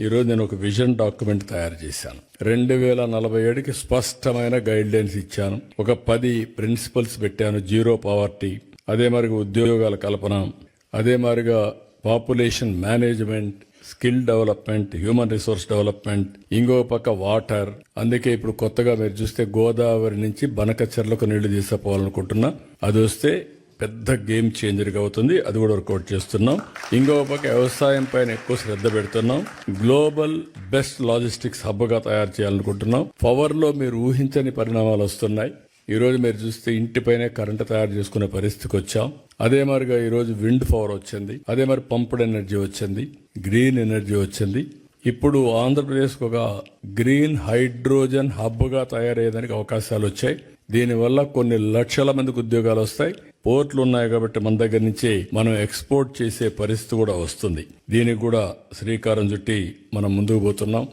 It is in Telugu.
ఈరోజు నేను ఒక విజన్ డాక్యుమెంట్ తయారు చేశాను. 2047కి స్పష్టమైన గైడ్ లైన్స్ ఇచ్చాను. ఒక 10 ప్రిన్సిపల్స్ పెట్టాను. జీరో పావర్టీ, అదే మరిగా ఉద్యోగాల కల్పన, అదే మరిగా population management, skill development, human resource development, ఇంకో పక్క వాటర్. అందుకే ఇప్పుడు కొత్తగా మీరు చూస్తే గోదావరి నుంచి బనకచెర్లకు నీళ్లు తీసుకుపోవాలనుకుంటున్నా. అది వస్తే పెద్ద గేమ్ చేంజర్గా అవుతుంది. అది కూడా వర్కౌట్ చేస్తున్నాం. ఇంకో పక్క వ్యవసాయం పైన ఎక్కువ శ్రద్ధ పెడుతున్నాం. గ్లోబల్ బెస్ట్ లాజిస్టిక్స్ హబ్గా తయారు చేయాలనుకుంటున్నాం. పవర్ లో మీరు ఊహించని పరిణామాలు వస్తున్నాయి. ఈ రోజు మీరు చూస్తే ఇంటిపైనే కరెంటు తయారు చేసుకునే పరిస్థితికి వచ్చాం. అదే మరిగా ఈ రోజు విండ్ పవర్ వచ్చింది, అదే మరి పంప్డ్ ఎనర్జీ వచ్చింది, గ్రీన్ ఎనర్జీ వచ్చింది. ఇప్పుడు ఆంధ్రప్రదేశ్కు ఒక గ్రీన్ హైడ్రోజన్ హబ్గా తయారయ్యేదానికి అవకాశాలు వచ్చాయి. దీనివల్ల కొన్ని లక్షల మందికి ఉద్యోగాలు వస్తాయి. పోర్ట్లు ఉన్నాయి కాబట్టి మన దగ్గర నుంచి మనం ఎక్స్పోర్ట్ చేసే పరిస్థితి కూడా వస్తుంది. దీనికి కూడా శ్రీకారం చుట్టి మనం ముందుకు పోతున్నాం.